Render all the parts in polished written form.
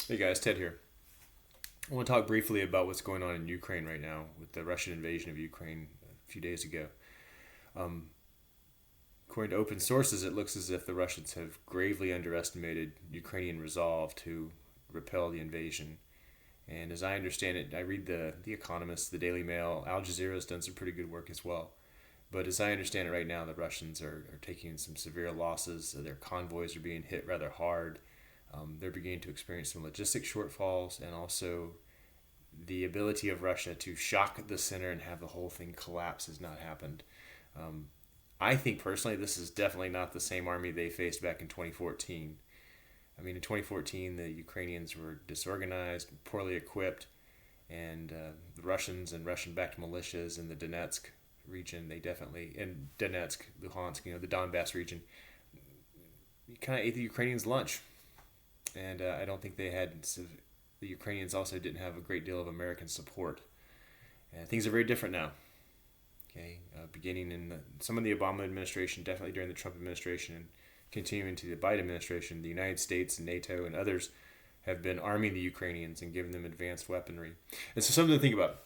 Hey guys, Ted here. I want to talk briefly about what's going on in Ukraine right now with the Russian invasion of Ukraine a few days ago. Um, According to open sources, it looks as if the Russians have gravely underestimated Ukrainian resolve to repel the invasion. And as I understand it, I read the Economist, the Daily Mail, Al Jazeera has done some pretty good work as well. But as I understand it right now, the Russians are taking some severe losses. Their convoys are being hit rather hard. They're beginning to experience some logistic shortfalls, and also the ability of Russia to shock the center and have the whole thing collapse has not happened. Um, I think personally, this is definitely not the same army they faced back in 2014. I mean, in 2014, the Ukrainians were disorganized, poorly equipped, and the Russians and Russian-backed militias in the Donetsk region, they definitely, and Donetsk, Luhansk, the Donbass region, kind of ate the Ukrainians' lunch. And I don't think they had. The Ukrainians also didn't have a great deal of American support. And things are very different now. Okay, beginning in some of the Obama administration, definitely during the Trump administration, and continuing to the Biden administration, the United States and NATO and others have been arming the Ukrainians and giving them advanced weaponry. And so something to think about.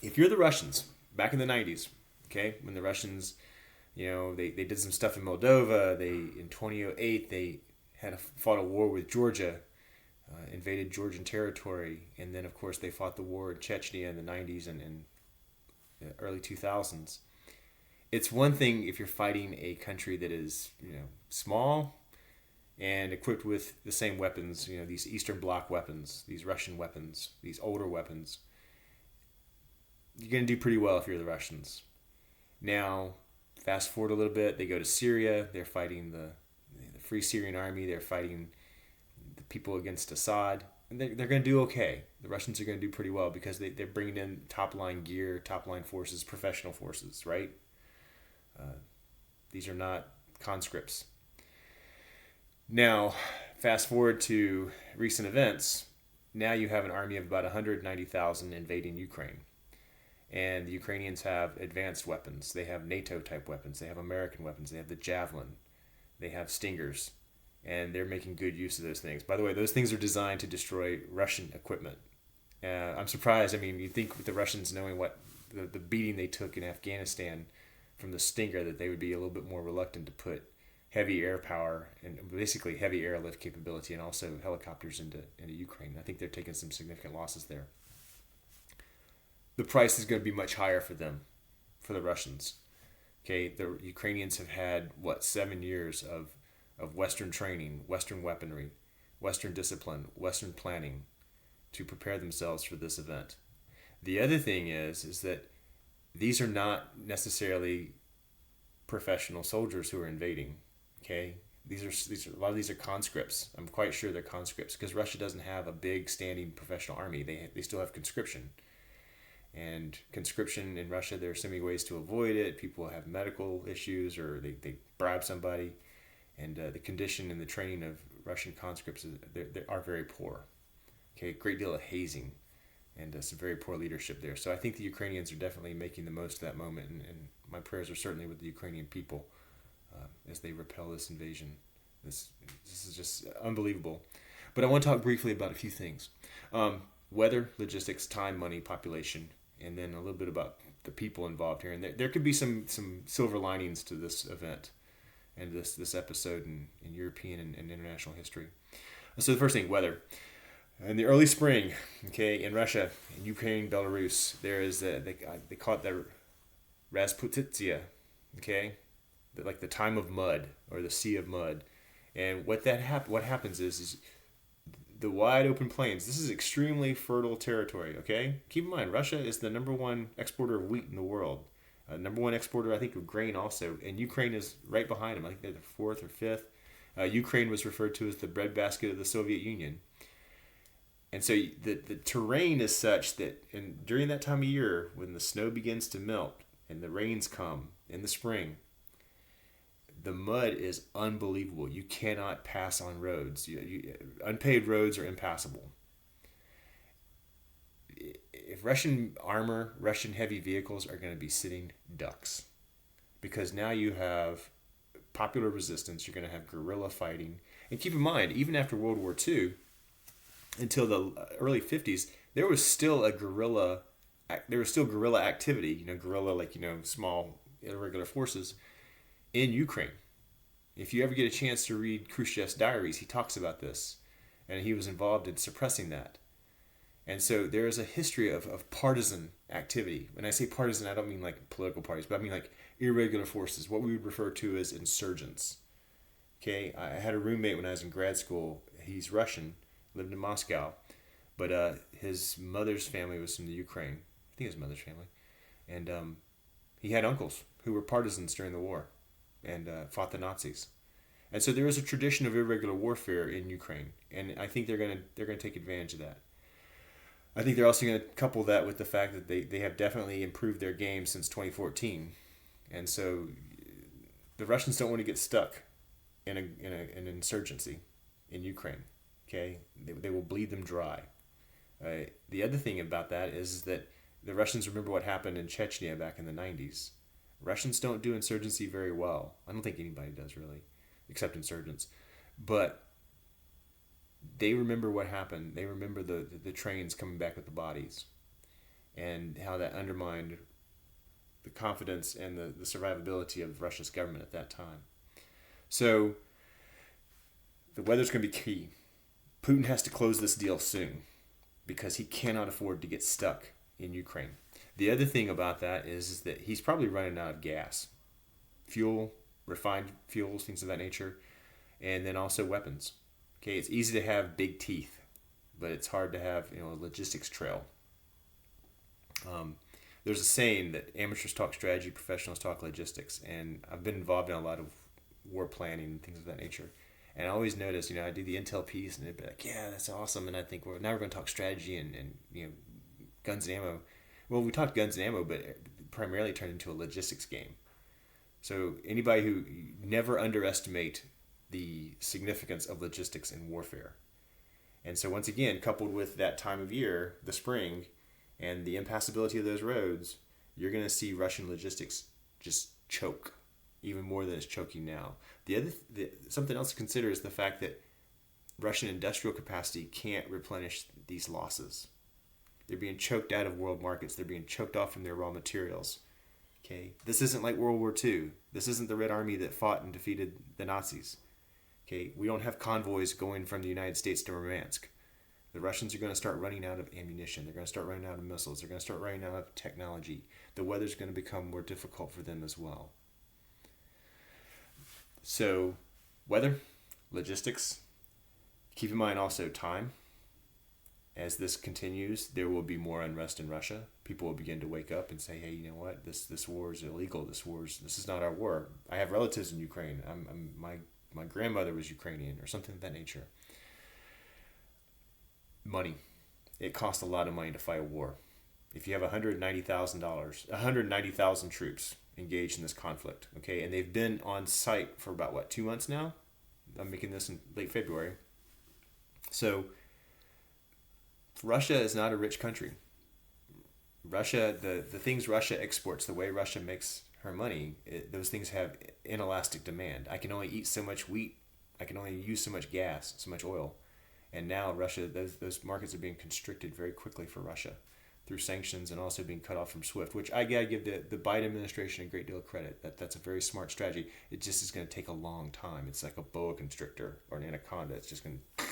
If you're the Russians back in the 90s, okay, when the Russians, they did some stuff in Moldova. In 2008 they had fought a war with Georgia, invaded Georgian territory, and then of course they fought the war in Chechnya in the 90s and the early 2000s. It's one thing if you're fighting a country that is small and equipped with the same weapons, these Eastern Bloc weapons, these Russian weapons, these older weapons. You're going to do pretty well if you're the Russians. Now, fast forward a little bit, they go to Syria, they're fighting the Free Syrian Army, they're fighting the people against Assad, and they're going to do okay. The Russians are going to do pretty well because they're bringing in top-line gear, top-line forces, professional forces, right? These are not conscripts. Now, fast forward to recent events. Now you have an army of about 190,000 invading Ukraine. And the Ukrainians have advanced weapons. They have NATO-type weapons. They have American weapons. They have the Javelin. They have Stingers. And they're making good use of those things. By the way, those things are designed to destroy Russian equipment. I'm surprised. I mean, you'd think with the Russians knowing what the beating they took in Afghanistan from the Stinger that they would be a little bit more reluctant to put heavy air power and basically heavy airlift capability and also helicopters into Ukraine. I think they're taking some significant losses there. The price is going to be much higher for them, for the Russians. Okay, the Ukrainians have had, 7 years of Western training, Western weaponry, Western discipline, Western planning to prepare themselves for this event. The other thing is that these are not necessarily professional soldiers who are invading. Okay, these are a lot of these are conscripts. I'm quite sure they're conscripts because Russia doesn't have a big standing professional army. They still have conscription. And conscription in Russia, there are so many ways to avoid it. People have medical issues or they bribe somebody. And the condition and the training of Russian conscripts they are very poor. Okay, great deal of hazing and some very poor leadership there. So I think the Ukrainians are definitely making the most of that moment. And my prayers are certainly with the Ukrainian people as they repel this invasion. This is just unbelievable. But I want to talk briefly about a few things. Weather, logistics, time, money, population, and then a little bit about the people involved here. And there could be some silver linings to this event and this episode in European and international history. So the first thing, weather. In the early spring, okay, in Russia, in Ukraine, Belarus, there is they call it the Rasputitsia, okay, like the time of mud or the sea of mud. And what happens is the wide open plains. This is extremely fertile territory, okay? Keep in mind, Russia is the number one exporter of wheat in the world. Number one exporter, I think, of grain also. And Ukraine is right behind them. I think they're the fourth or fifth. Ukraine was referred to as the breadbasket of the Soviet Union. And so the terrain is such that during that time of year, when the snow begins to melt and the rains come in the spring, the mud is unbelievable. You cannot pass on roads. Unpaved roads are impassable. If Russian armor, Russian heavy vehicles are going to be sitting ducks. Because now you have popular resistance. You're going to have guerrilla fighting. And keep in mind, even after World War II, until the early 50s, there was still guerrilla activity, guerrilla, like, small irregular forces in Ukraine. If you ever get a chance to read Khrushchev's diaries, he talks about this, and he was involved in suppressing that. And so there is a history of partisan activity. When I say partisan, I don't mean like political parties, but I mean like irregular forces, what we would refer to as insurgents. Okay, I had a roommate when I was in grad school. He's Russian, lived in Moscow, but his mother's family was from the Ukraine. I think his mother's family. And he had uncles who were partisans during the war and fought the Nazis. And so there is a tradition of irregular warfare in Ukraine, and I think they're gonna take advantage of that. I think they're also going to couple that with the fact that they have definitely improved their game since 2014, and so the Russians don't want to get stuck in an insurgency in Ukraine. Okay, they will bleed them dry. The other thing about that is that the Russians remember what happened in Chechnya back in the 90s. Russians don't do insurgency very well. I don't think anybody does really, except insurgents, but they remember what happened. They remember the trains coming back with the bodies and how that undermined the confidence and the survivability of Russia's government at that time. So the weather's going to be key. Putin has to close this deal soon because he cannot afford to get stuck in Ukraine. The other thing about that is that he's probably running out of gas, fuel, refined fuels, things of that nature, and then also weapons. Okay, it's easy to have big teeth, but it's hard to have a logistics trail. There's a saying that amateurs talk strategy, professionals talk logistics, and I've been involved in a lot of war planning and things of that nature. And I always notice, I do the intel piece, and it'd be like, yeah, that's awesome. And I think now we're going to talk strategy and guns and ammo. Well, we talked guns and ammo, but it primarily turned into a logistics game. So anybody who never underestimate the significance of logistics in warfare. And so once again, coupled with that time of year, the spring, and the impassability of those roads, you're going to see Russian logistics just choke, even more than it's choking now. Something else to consider is the fact that Russian industrial capacity can't replenish these losses. They're being choked out of world markets. They're being choked off from their raw materials. Okay, this isn't like World War II. This isn't the Red Army that fought and defeated the Nazis. Okay, we don't have convoys going from the United States to Murmansk. The Russians are going to start running out of ammunition. They're going to start running out of missiles. They're going to start running out of technology. The weather's going to become more difficult for them as well. So, weather, logistics. Keep in mind also time. As this continues, there will be more unrest in Russia. People will begin to wake up and say, hey, you know what? This war is illegal. This is not our war. I have relatives in Ukraine. My grandmother was Ukrainian, or something of that nature. Money. It costs a lot of money to fight a war. If you have $190,000 troops engaged in this conflict, okay, and they've been on site for about 2 months now. I'm making this in late February. So Russia is not a rich country. Russia, the things Russia exports, the way Russia makes her money, those things have inelastic demand. I can only eat so much wheat. I can only use so much gas, so much oil. And now Russia, those markets are being constricted very quickly for Russia through sanctions and also being cut off from SWIFT, which I gotta give the Biden administration a great deal of credit. That's a very smart strategy. It just is going to take a long time. It's like a boa constrictor or an anaconda. It's just going to...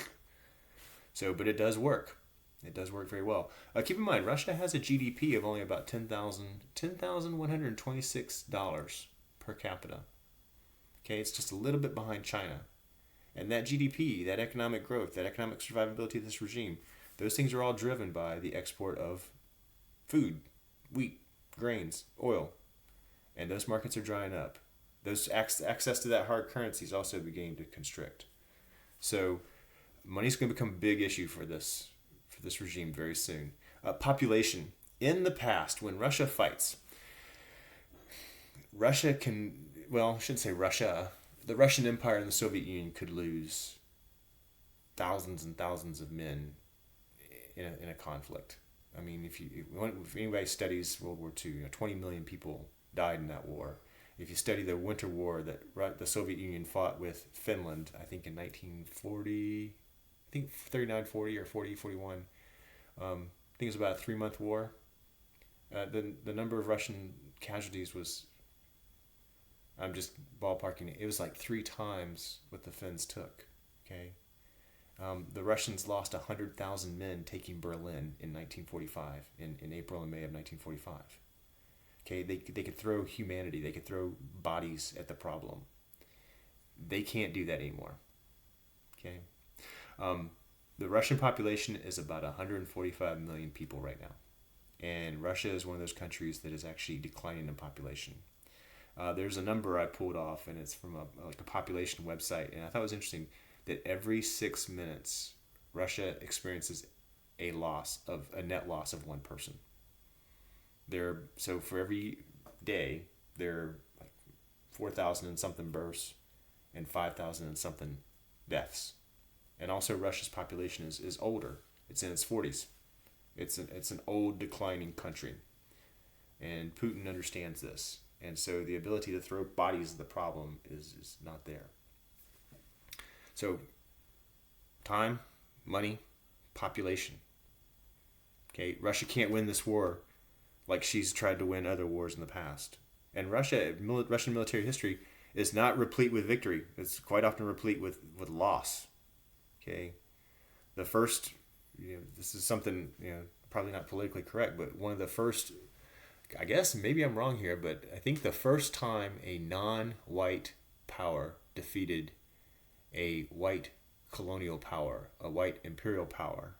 So, but it does work. It does work very well. Keep in mind, Russia has a GDP of only about $10,126 per capita. Okay, it's just a little bit behind China. And that GDP, that economic growth, that economic survivability of this regime, those things are all driven by the export of food, wheat, grains, oil. And those markets are drying up. Those access to that hard currency is also beginning to constrict. So money's going to become a big issue for this regime very soon. Population. In the past, when Russia fights, Russia can, well, I shouldn't say Russia, the Russian Empire and the Soviet Union could lose thousands and thousands of men in a conflict. I mean, if anybody studies World War II, 20 million people died in that war. If you study the Winter War that the Soviet Union fought with Finland, I think in 1940, think 39, 40 or 40, 41. I think it was about a 3-month war. The number of Russian casualties was, I'm just ballparking it, it was like 3 times what the Finns took. Okay. The Russians lost 100,000 men taking Berlin in 1945, in April and May of 1945. Okay, they could throw humanity, they could throw bodies at the problem. They can't do that anymore. Okay, the Russian population is about 145 million people right now, and Russia is one of those countries that is actually declining in population. There's a number I pulled off, and it's from a population website, and I thought it was interesting that every 6 minutes, Russia experiences a net loss of one person. So for every day, there are like 4,000 and something births and 5,000 and something deaths. And also Russia's population is older. It's in its 40s. It's an old, declining country. And Putin understands this. And so the ability to throw bodies at the problem is not there. So, time, money, population. Okay, Russia can't win this war like she's tried to win other wars in the past. And Russian military history is not replete with victory. It's quite often replete with loss. Okay, the first, this is something, probably not politically correct, but one of the first, I guess maybe I'm wrong here, but I think the first time a non-white power defeated a white colonial power, a white imperial power,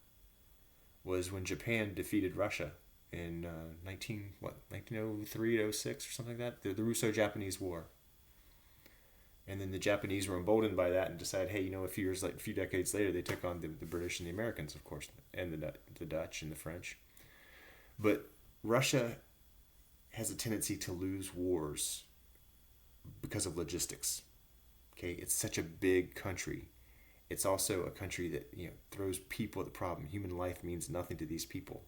was when Japan defeated Russia in 1903 to 06 or something like that, the Russo-Japanese War. And then the Japanese were emboldened by that and decided, hey, a few decades later, they took on the British and the Americans, of course, and the Dutch and the French. But Russia has a tendency to lose wars because of logistics. Okay, it's such a big country. It's also a country that throws people at the problem. Human life means nothing to these people,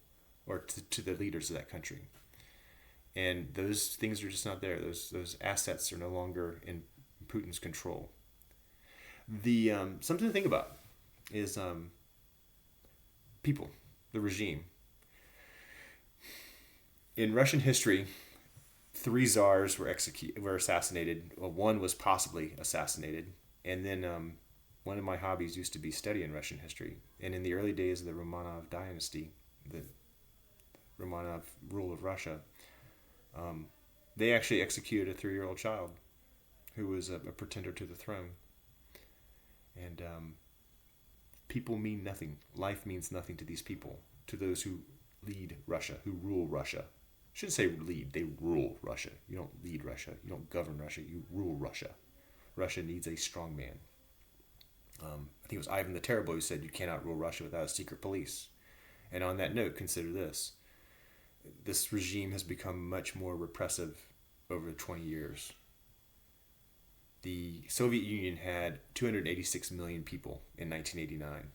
or to the leaders of that country. And those things are just not there. Those assets are no longer in Putin's control. The something to think about is people, the regime. In Russian history, 3 czars were assassinated. Well, one was possibly assassinated, and then one of my hobbies used to be studying Russian history. And in the early days of the Romanov dynasty, the Romanov rule of Russia, they actually executed a 3-year-old child who was a pretender to the throne. And people mean nothing. Life means nothing to these people, to those who lead Russia, who rule Russia. I shouldn't say lead, they rule Russia. You don't lead Russia, you don't govern Russia, you rule Russia. Russia needs a strong man. I think it was Ivan the Terrible who said you cannot rule Russia without a secret police. And on that note, consider this. This regime has become much more repressive over 20 years. The Soviet Union had 286 million people in 1989.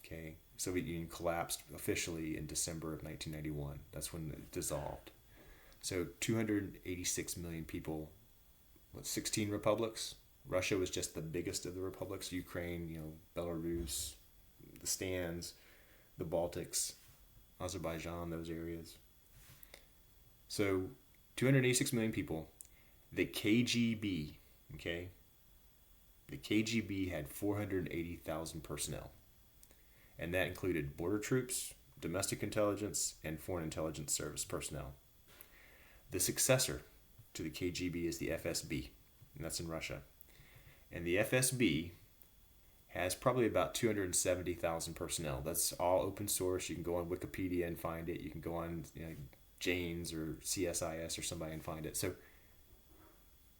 Okay, the Soviet Union collapsed officially in December of 1991. That's when it dissolved. So 286 million people, 16 republics? Russia was just the biggest of the republics. Ukraine, Belarus, the Stans, the Baltics, Azerbaijan, those areas. So 286 million people. The KGB, okay? The KGB had 480,000 personnel. And that included border troops, domestic intelligence, and foreign intelligence service personnel. The successor to the KGB is the FSB, and that's in Russia. And the FSB has probably about 270,000 personnel. That's all open source. You can go on Wikipedia and find it. You can go on Janes or CSIS or somebody and find it. So,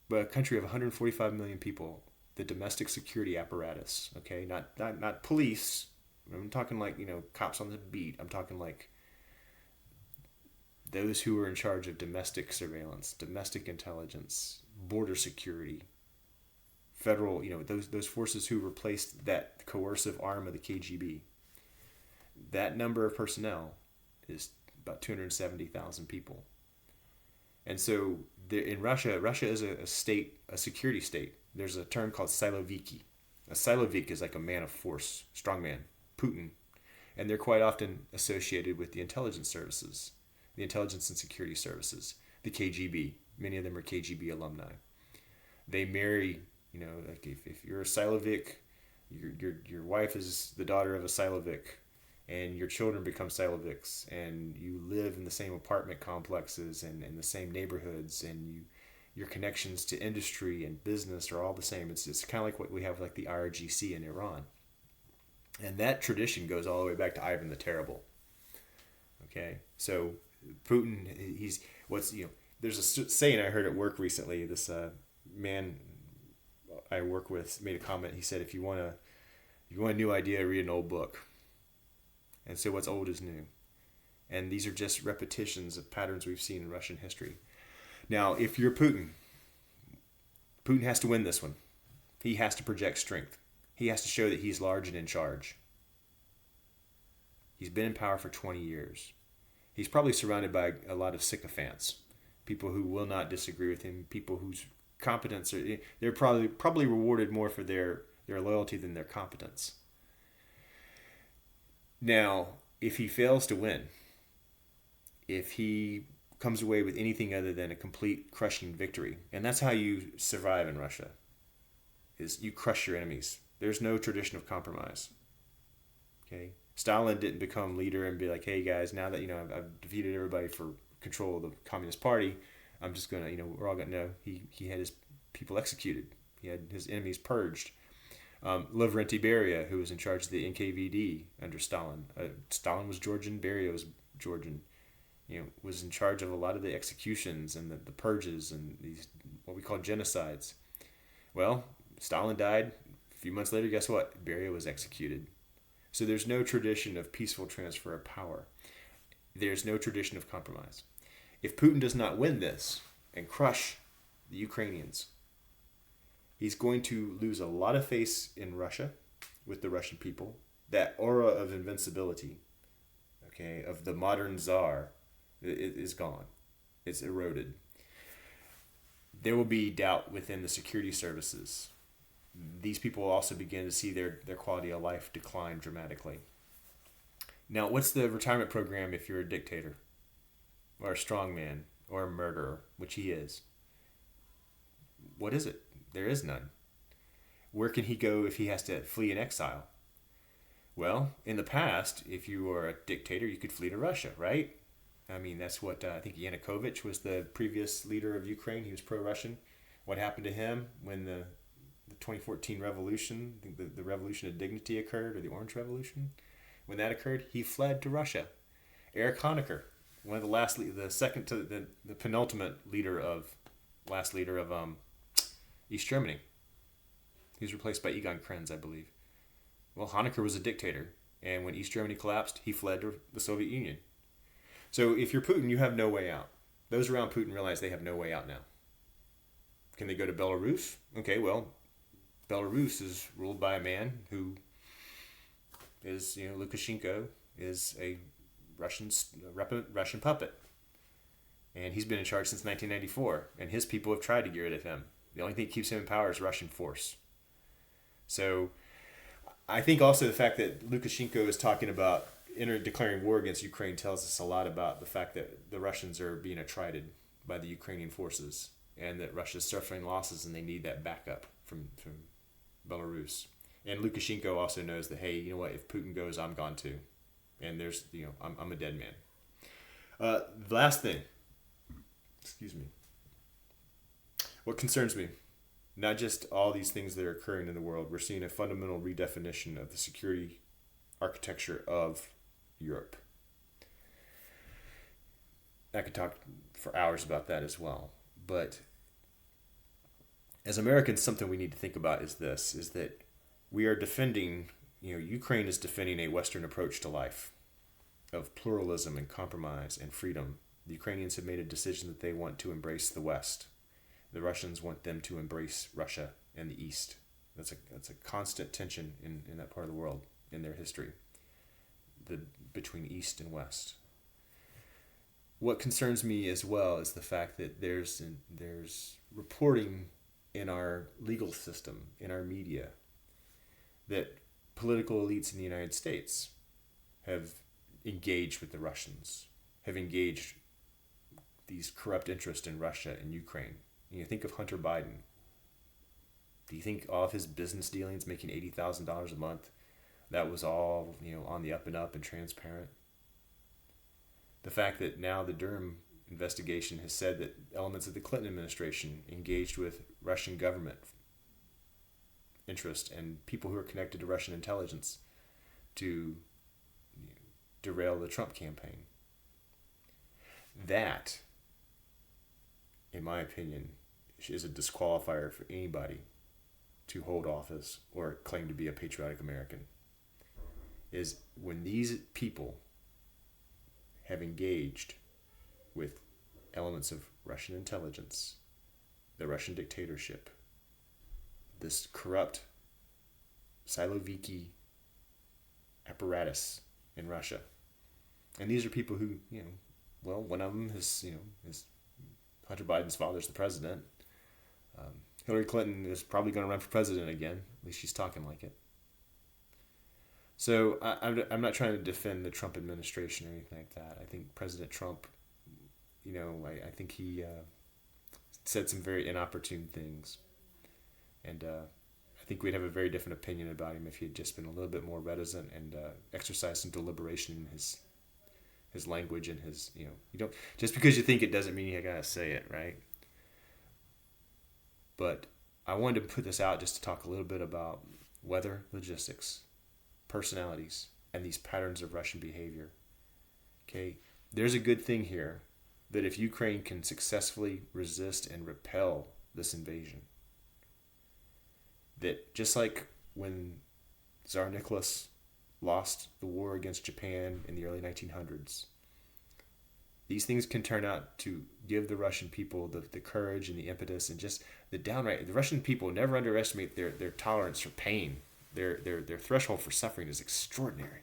but a country of 145 million people, the domestic security apparatus, okay, not police. I'm talking like, cops on the beat. I'm talking like those who are in charge of domestic surveillance, domestic intelligence, border security, federal, those forces who replaced that coercive arm of the KGB. That number of personnel is about 270,000 people. And so in Russia is a state, a security state. There's a term called siloviki. A silovik is like a man of force, strong man. Putin. And they're quite often associated with the intelligence services, the intelligence and security services, the KGB. Many of them are KGB alumni. They marry, like if you're a Silovic, your wife is the daughter of a Silovic, and your children become Silovics, and you live in the same apartment complexes and in the same neighborhoods, and your connections to industry and business are all the same. It's kind of like what we have like the IRGC in Iran. And that tradition goes all the way back to Ivan the Terrible. Okay, so Putin, there's a saying I heard at work recently. This man I work with made a comment. He said, if you want a new idea, read an old book. And so what's old is new. And these are just repetitions of patterns we've seen in Russian history. Now, if you're Putin has to win this one. He has to project strength. He has to show that he's large and in charge. He's been in power for 20 years. He's probably surrounded by a lot of sycophants, people who will not disagree with him, people whose competence they're probably rewarded more for their loyalty than their competence. Now, if he fails to win, if he comes away with anything other than a complete crushing victory, and that's how you survive in Russia, is you crush your enemies. There's no tradition of compromise. Okay, Stalin didn't become leader and be like, hey guys, now that I've defeated everybody for control of the Communist Party, I'm just gonna we're all gonna know. He had his people executed. He had his enemies purged. Lavrenti Beria, who was in charge of the NKVD under Stalin. Stalin was Georgian. Beria was Georgian. Was in charge of a lot of the executions and the purges and these what we call genocides. Well, Stalin died. A few months later, guess what? Beria was executed. So there's no tradition of peaceful transfer of power. There's no tradition of compromise. If Putin does not win this and crush the Ukrainians, he's going to lose a lot of face in Russia with the Russian people. That aura of invincibility, okay, of the modern czar, is gone. It's eroded. There will be doubt within the security services. These people will also begin to see their quality of life decline dramatically. Now, what's the retirement program if you're a dictator or a strongman or a murderer, which he is? What is it? There is none. Where can he go if he has to flee in exile? Well, in the past, if you were a dictator, you could flee to Russia, right? I mean, that's what I think Yanukovych was the previous leader of Ukraine. He was pro-Russian. What happened to him when the 2014 revolution, the Revolution of Dignity occurred, or the Orange Revolution? When that occurred, he fled to Russia. Erich Honecker, one of the last, the second to the penultimate last leader of East Germany. He was replaced by Egon Krenz, I believe. Well, Honecker was a dictator, and when East Germany collapsed, he fled to the Soviet Union. So if you're Putin, you have no way out. Those around Putin realize they have no way out now. Can they go to Belarus? Okay, well, Belarus is ruled by a man who is, Lukashenko is a Russian puppet. And he's been in charge since 1994, and his people have tried to get rid of him. The only thing that keeps him in power is Russian force. So I think also the fact that Lukashenko is talking about declaring war against Ukraine tells us a lot about the fact that the Russians are being attrited by the Ukrainian forces, and that Russia's suffering losses and they need that backup from Belarus. And Lukashenko also knows that, hey, you know what, if Putin goes, I'm gone too. And there's, I'm a dead man. The last thing, excuse me, what concerns me, not just all these things that are occurring in the world, we're seeing a fundamental redefinition of the security architecture of Europe. I could talk for hours about that as well. But as Americans, something we need to think about is that we are defending, Ukraine is defending a Western approach to life of pluralism and compromise and freedom. The Ukrainians have made a decision that they want to embrace the West. The Russians want them to embrace Russia and the East. That's a constant tension in that part of the world in their history, between East and West. What concerns me as well is the fact that there's reporting in our legal system, in our media, that political elites in the United States have engaged with the Russians, have engaged these corrupt interests in Russia and Ukraine. You think of Hunter Biden. Do you think all of his business dealings, making $80,000 a month, that was all, on the up and up and transparent? The fact that now the Durham investigation has said that elements of the Clinton administration engaged with Russian government interest and people who are connected to Russian intelligence to derail the Trump campaign. That, in my opinion, is a disqualifier for anybody to hold office or claim to be a patriotic American. Is when these people have engaged with elements of Russian intelligence, the Russian dictatorship, this corrupt Siloviki apparatus in Russia. And these are people who, one of them is Hunter Biden's father's the president. Hillary Clinton is probably going to run for president again. At least she's talking like it. So I'm not trying to defend the Trump administration or anything like that. I think President Trump, I think he said some very inopportune things. And I think we'd have a very different opinion about him if he had just been a little bit more reticent and exercised some deliberation in his language and his, you don't, just because you think it doesn't mean you gotta say it, right? But I wanted to put this out just to talk a little bit about weather, logistics, personalities, and these patterns of Russian behavior. Okay, there's a good thing here that if Ukraine can successfully resist and repel this invasion, that just like when Tsar Nicholas lost the war against Japan in the early 1900s, these things can turn out to give the Russian people the courage and the impetus and just the Russian people never underestimate their tolerance for pain. Their threshold for suffering is extraordinary.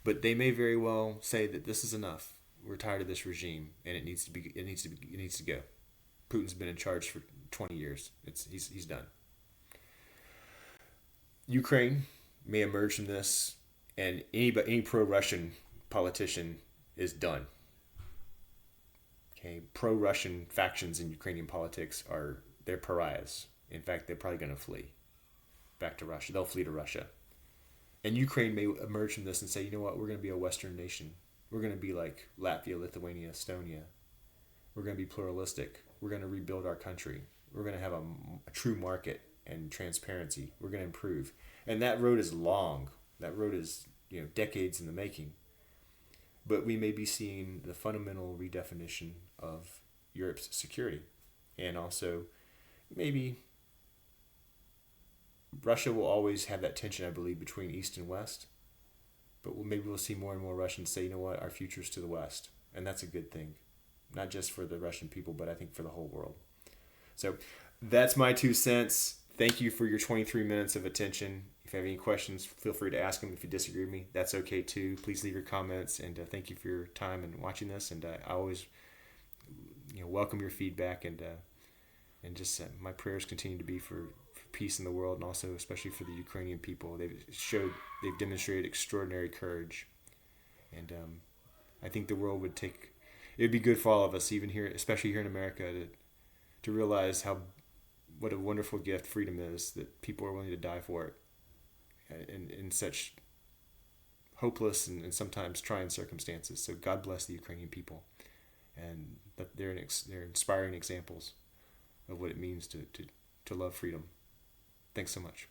But they may very well say that this is enough. We're tired of this regime and it needs to go. Putin's been in charge for 20 years. He's done. Ukraine may emerge from this, and any pro-Russian politician is done. Okay, pro-Russian factions in Ukrainian politics they're pariahs. In fact, they're probably going to flee back to Russia. They'll flee to Russia. And Ukraine may emerge from this and say, you know what, we're going to be a Western nation. We're going to be like Latvia, Lithuania, Estonia. We're going to be pluralistic. We're going to rebuild our country. We're going to have a true market and transparency. We're going to improve. And that road is long. That road is, decades in the making. But we may be seeing the fundamental redefinition of Europe's security. And also, maybe Russia will always have that tension, I believe, between East and West. But maybe we'll see more and more Russians say, you know what, our future's to the West. And that's a good thing. Not just for the Russian people, but I think for the whole world. So that's my 2 cents. Thank you for your 23 minutes of attention. If you have any questions, feel free to ask them. If you disagree with me, that's okay too. Please leave your comments. And thank you for your time and watching this. And I always welcome your feedback. And just my prayers continue to be for peace in the world, and also especially for the Ukrainian people. They've demonstrated extraordinary courage. And I think the world would it would be good for all of us, even here, especially here in America, to realize what a wonderful gift freedom is, that people are willing to die for it in such hopeless and sometimes trying circumstances. So God bless the Ukrainian people, and that they're inspiring examples of what it means to love freedom. Thanks so much.